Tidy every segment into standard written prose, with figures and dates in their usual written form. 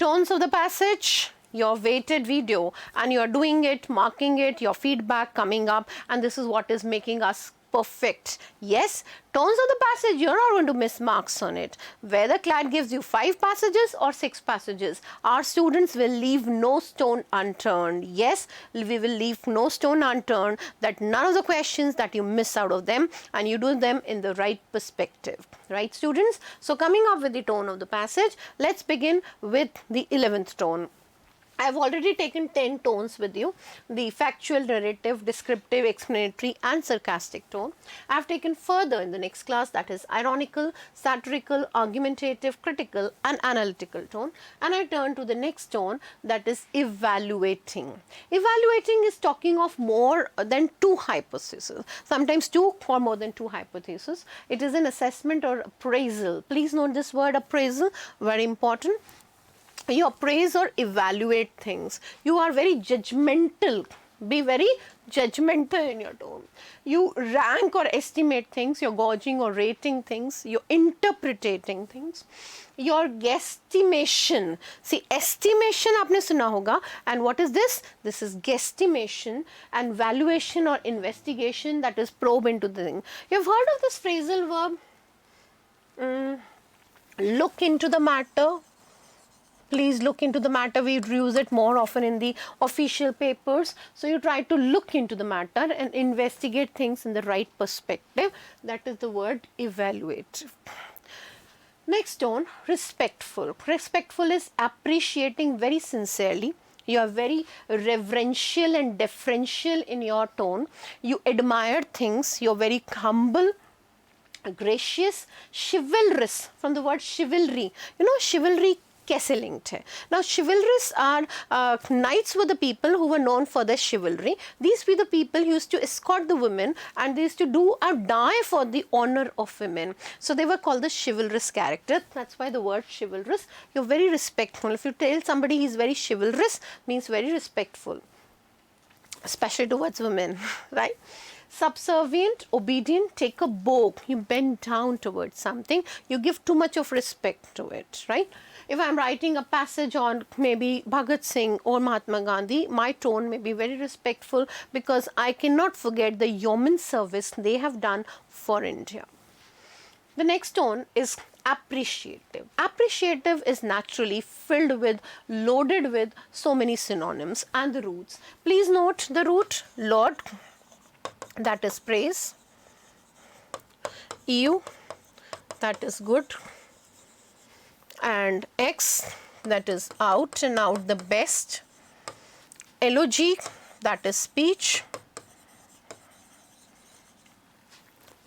tones of the passage, your weighted video, and you're doing it, marking it, your feedback coming up, and this is what is making us perfect. Yes, tones of the passage, you're not going to miss marks on it. Whether CLAT gives you 5 passages or 6 passages, our students will leave no stone unturned. Yes, we will leave no stone unturned, that none of the questions that you miss out of them, and you do them in the right perspective. Right, students? So coming up with the tone of the passage, let's begin with the 11th tone. I have already taken 10 tones with you, the factual, narrative, descriptive, explanatory and sarcastic tone. I have taken further in the next class, that is ironical, satirical, argumentative, critical and analytical tone, and I turn to the next tone, that is evaluating. Evaluating is talking of more than 2 hypotheses, sometimes 2 or more than 2 hypotheses. It is an assessment or appraisal. Please note this word appraisal, very important. You appraise or evaluate things. You are very judgmental. Be very judgmental in your tone. You rank or estimate things. You're gauging or rating things. You're interpreting things. Your guesstimation. See, estimation आपने सुना होगा. And what is this? This is guesstimation, and valuation or investigation, that is probe into the thing. You've heard of this phrasal verb? Look into the matter. Please look into the matter. We use it more often in the official papers. So you try to look into the matter and investigate things in the right perspective. That is the word evaluate. Next tone, respectful. Respectful is appreciating very sincerely. You are very reverential and deferential in your tone. You admire things. You are very humble, gracious, chivalrous, from the word chivalry. You know, chivalry कैसे linked है. Now chivalrous are knights were the people who were known for their chivalry. These were the people who used to escort the women, and they used to do or die for the honor of women. So they were called the chivalrous character. That's why the word chivalrous. You're very respectful. If you tell somebody he's very chivalrous, means very respectful, especially towards women, right? Subservient, obedient, take a bow. You bend down towards something. You give too much of respect to it, right? If I'm writing a passage on maybe Bhagat Singh or Mahatma Gandhi, my tone may be very respectful, because I cannot forget the yeoman service they have done for India. The next tone is appreciative. Appreciative is naturally filled with, loaded with so many synonyms and the roots. Please note the root, Lord, that is praise, EU, that is good, and X, that is out and out the best, LOG, that is speech,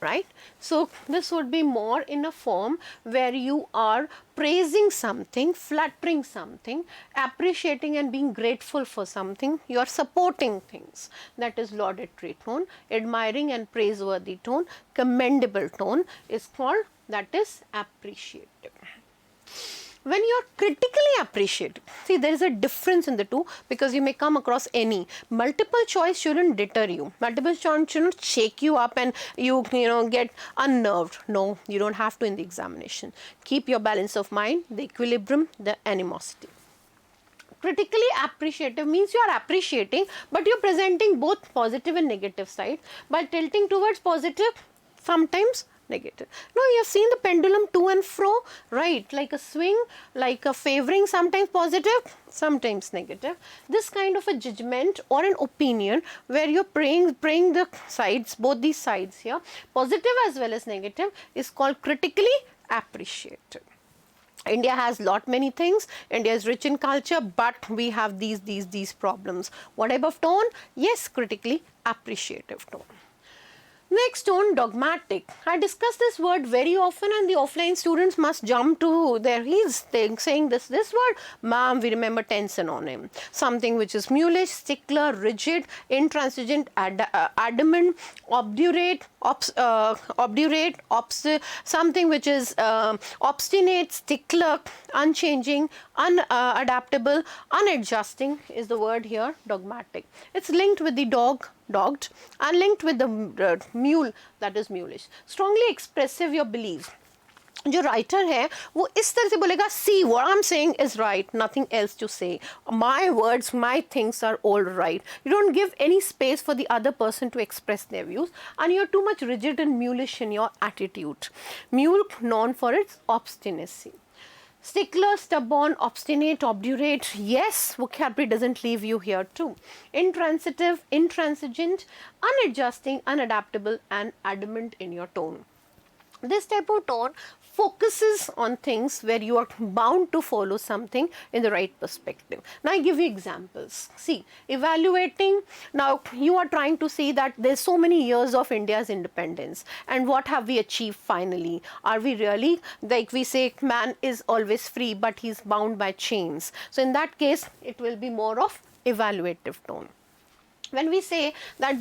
right? So this would be more in a form where you are praising something, flattering something, appreciating and being grateful for something. You are supporting things. That is laudatory tone. Admiring and praiseworthy tone, commendable tone is called, that is appreciative. When you are critically appreciative, see, there is a difference in the two, because you may come across any. Multiple choice shouldn't deter you. Multiple choice shouldn't shake you up and you know, get unnerved. No, you don't have to in the examination. Keep your balance of mind, the equilibrium, the animosity. Critically appreciative means you are appreciating, but you're presenting both positive and negative sides. By tilting towards positive, sometimes negative. Now you have seen the pendulum to and fro, right? Like a swing, like a favoring, sometimes positive, sometimes negative. This kind of a judgment or an opinion where you're praying the sides, both these sides here, positive as well as negative, is called critically appreciative. India has many things. India is rich in culture, but we have these problems. What type of tone? Yes, critically appreciative tone. Next tone, dogmatic. I discuss this word very often, and the offline students must jump to their heels saying this word. Ma'am, we remember 10 synonym. Something which is mulish, stickler, rigid, intransigent, adamant, obdurate, something which is obstinate, stickler, unchanging, unadaptable, unadjusting is the word here, dogmatic. It's linked with the dogged, and linked with the mule, that is mulish. Strongly expressive your belief. जो writer है वो इस तरह से बोलेगा, see what I am saying is right, nothing else to say, my words my things are all right. You don't give any space for the other person to express their views, and you're too much rigid and mulish in your attitude. Mule, known for its obstinacy. Stickler, stubborn, obstinate, obdurate. Yes, vocabulary doesn't leave you here too. Intransitive, intransigent, unadjusting, unadaptable, and adamant in your tone. This type of tone focuses on things where you are bound to follow something in the right perspective. Now I give you examples. See, evaluating, now you are trying to see that there's so many years of India's independence and what have we achieved finally? Are we really, like we say, man is always free but he's bound by chains. So in that case, it will be more of evaluative tone. When we say that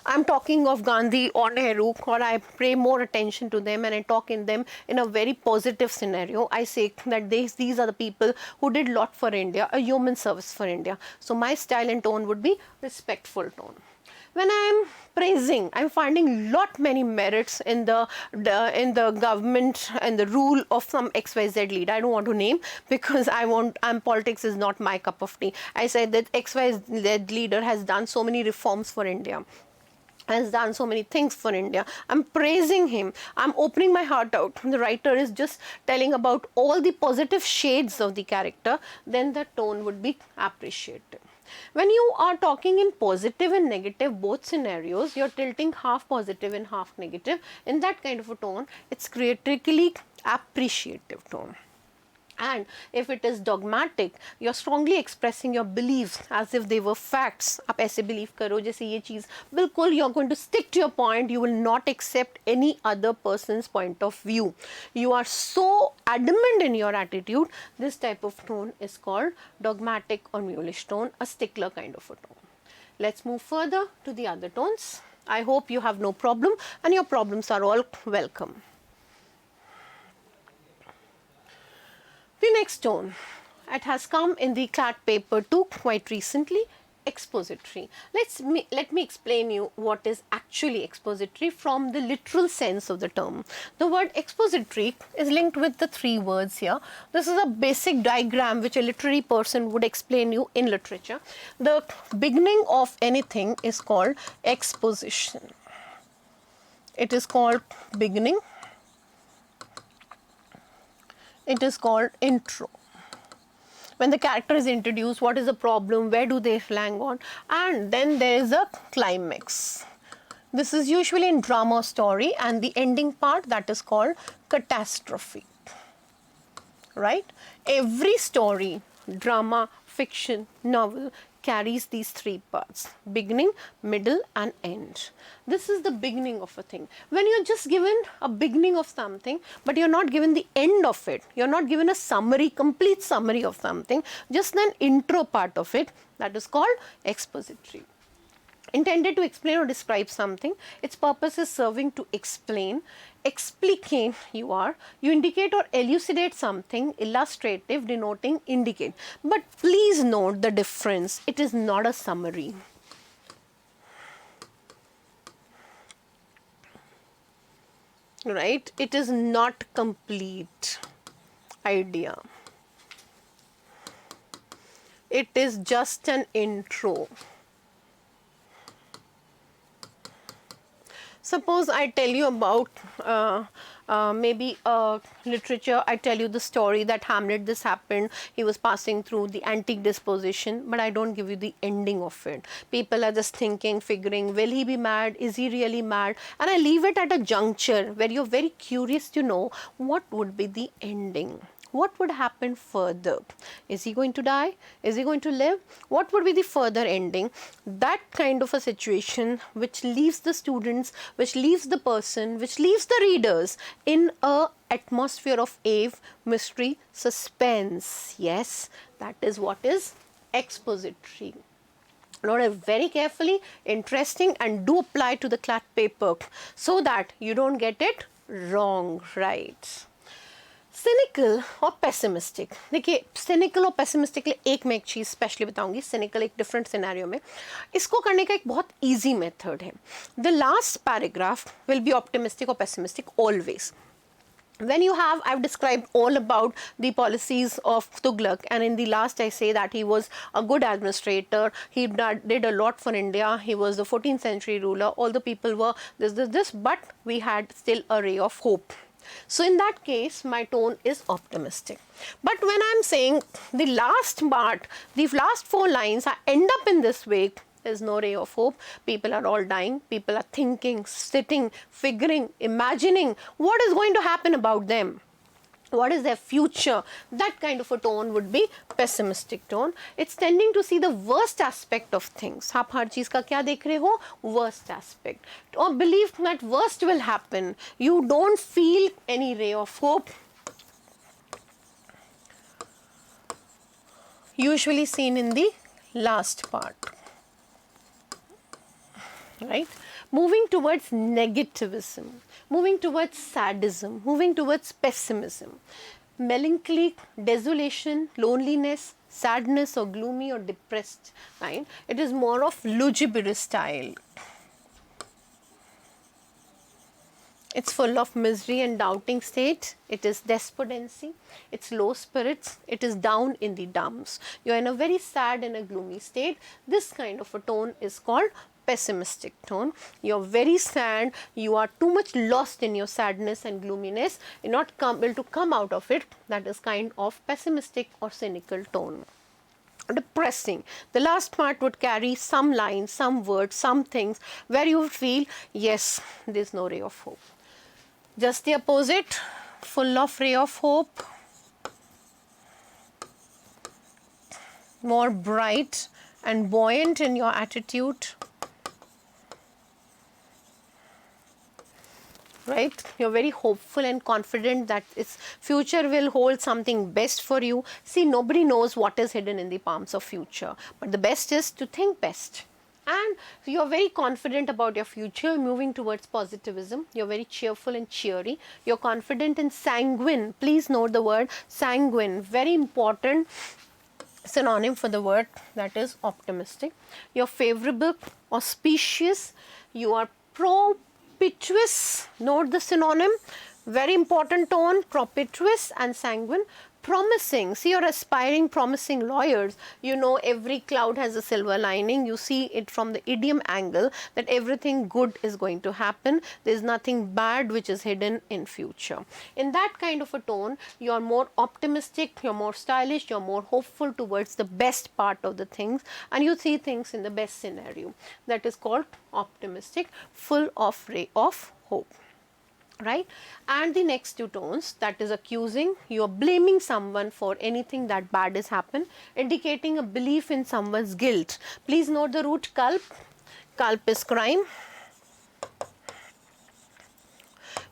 I'm talking of Gandhi or Nehru, or I pay more attention to them and I talk in them in a very positive scenario, I say that these are the people who did lot for India, a human service for India. So my style and tone would be respectful tone. When I am praising, I'm finding lot many merits in the government and the rule of some XYZ leader. I don't want to name because politics is not my cup of tea. I said that XYZ leader has done so many reforms for India, has done so many things for India. I'm praising him. I'm opening my heart out. The writer is just telling about all the positive shades of the character. Then the tone would be appreciated. When you are talking in positive and negative both scenarios, you're tilting half positive and half negative. In that kind of a tone, it's critically appreciative tone. And if it is dogmatic, you're strongly expressing your beliefs as if they were facts. आप ऐसे believe करो जैसे ये चीज़ बिल्कुल, you're going to stick to your point. You will not accept any other person's point of view. You are so adamant in your attitude. This type of tone is called dogmatic or mulish tone, a stickler kind of a tone. Let's move further to the other tones. I hope you have no problem and your problems are all welcome. The next tone, it has come in the CLAT paper too quite recently, expository. Let me explain you what is actually expository from the literal sense of the term. The word expository is linked with the three words here. This is a basic diagram which a literary person would explain you in literature. The beginning of anything is called exposition. It is called beginning. It is called intro. When the character is introduced, what is the problem, where do they land on, and then there is a climax. This is usually in drama story, and the ending part, that is called catastrophe. Right? Every story, drama, fiction, novel, carries these three parts: beginning, middle, and end. This is the beginning of a thing. When you're just given a beginning of something, but you're not given the end of it, you're not given a summary, complete summary of something, just an intro part of it, that is called expository. Intended to explain or describe something, its purpose is serving to explain, explicate you indicate or elucidate something, illustrative, denoting, indicate. But please note the difference, it is not a summary. Right? It is not complete idea. It is just an intro. Suppose I tell you about maybe literature, I tell you the story that Hamlet, this happened, he was passing through the antique disposition, but I don't give you the ending of it. People are just thinking, figuring, will he be mad? Is he really mad? And I leave it at a juncture where you're very curious to know what would be the ending. What would happen further? Is he going to die? Is he going to live? What would be the further ending? That kind of a situation which leaves the students, which leaves the person, which leaves the readers in a atmosphere of awe, mystery, suspense. Yes, that is what is expository. Note it very carefully, interesting, and do apply to the CLAT paper so that you don't get it wrong, right? Cynical और pessimistic. देखिए cynical और pessimistic के लिए मैं एक चीज़ specially बताऊंगी. cynical एक different scenario में. इसको करने का एक बहुत easy method है. The last paragraph will be optimistic or pessimistic always. When you have, I've described all about the policies of Tughlaq, and in the last I say that he was a good administrator, he did a lot for India, he was the 14th century ruler, all the people were this, but we had still a ray of hope. So in that case, my tone is optimistic. But when I'm saying the last part, the last 4 lines, I end up in this way, there's no ray of hope. People are all dying. People are thinking, sitting, figuring, imagining what is going to happen about them. What is their future? That kind of a tone would be pessimistic tone. It's tending to see the worst aspect of things. आप हर चीज़ का क्या देख रहे हो? Worst aspect. Or believe that worst will happen. You don't feel any ray of hope. Usually seen in the last part. Right? Moving towards negativism, moving towards sadism, moving towards pessimism, melancholy, desolation, loneliness, sadness or gloomy or depressed, right? It is more of lugubrious style. It's full of misery and doubting state. It is despondency. It's low spirits. It is down in the dumps. You're in a very sad and a gloomy state. This kind of a tone is called pessimistic tone. You're very sad. You are too much lost in your sadness and gloominess. You're not able to come out of it. That is kind of pessimistic or cynical tone. Depressing. The last part would carry some lines, some words, some things where you would feel, yes, there's no ray of hope. Just the opposite, full of ray of hope, more bright and buoyant in your attitude, right? You're very hopeful and confident that its future will hold something best for you. See, nobody knows what is hidden in the palms of future, but the best is to think best. And you're very confident about your future, moving towards positivism. You're very cheerful and cheery. You're confident and sanguine. Please note the word sanguine, very important synonym for the word that is optimistic. You're favorable, auspicious. You are propitious. Note the synonym, very important tone, propitious and sanguine. Promising. See, you're aspiring, promising lawyers. You know every cloud has a silver lining. You see it from the idiom angle that everything good is going to happen. There's nothing bad which is hidden in future. In that kind of a tone, you're more optimistic, you're more stylish, you're more hopeful towards the best part of the things, and you see things in the best scenario. That is called optimistic, full of ray of hope. Right? And the next 2 tones, that is accusing, you are blaming someone for anything that bad has happened, indicating a belief in someone's guilt. Please note the root kalp. Kalp is crime.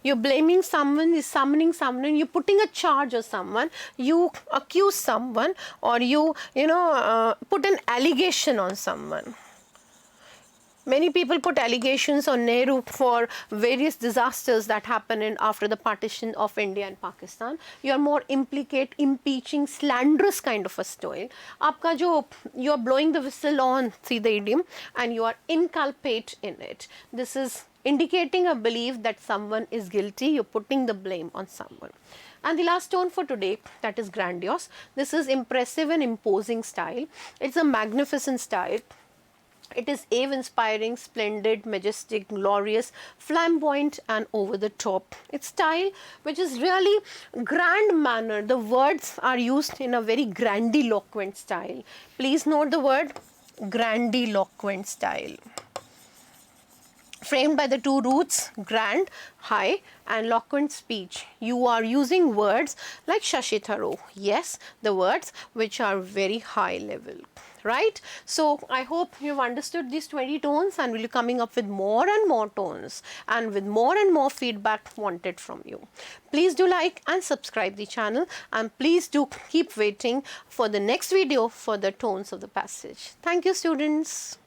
You're blaming someone, you're summoning someone, you're putting a charge on someone, you accuse someone, or you put an allegation on someone. Many people put allegations on Nehru for various disasters that happened after the partition of India and Pakistan. You are more impeaching, slanderous kind of a style. You are blowing the whistle on, see the idiom, and you are inculpate in it. This is indicating a belief that someone is guilty. You're putting the blame on someone. And the last tone for today, that is grandiose. This is impressive and imposing style. It's a magnificent style. It is awe-inspiring, splendid, majestic, glorious, flamboyant and over the top. It's style which is really grand manner. The words are used in a very grandiloquent style. Please note the word grandiloquent style. Framed by the 2 roots, grand, high, and loquent speech. You are using words like Shashi Tharoor. Yes, the words which are very high level. Right? So, I hope you've understood these 20 tones and will be coming up with more and more tones and with more and more feedback wanted from you. Please do like and subscribe the channel, and please do keep waiting for the next video for the tones of the passage. Thank you, students.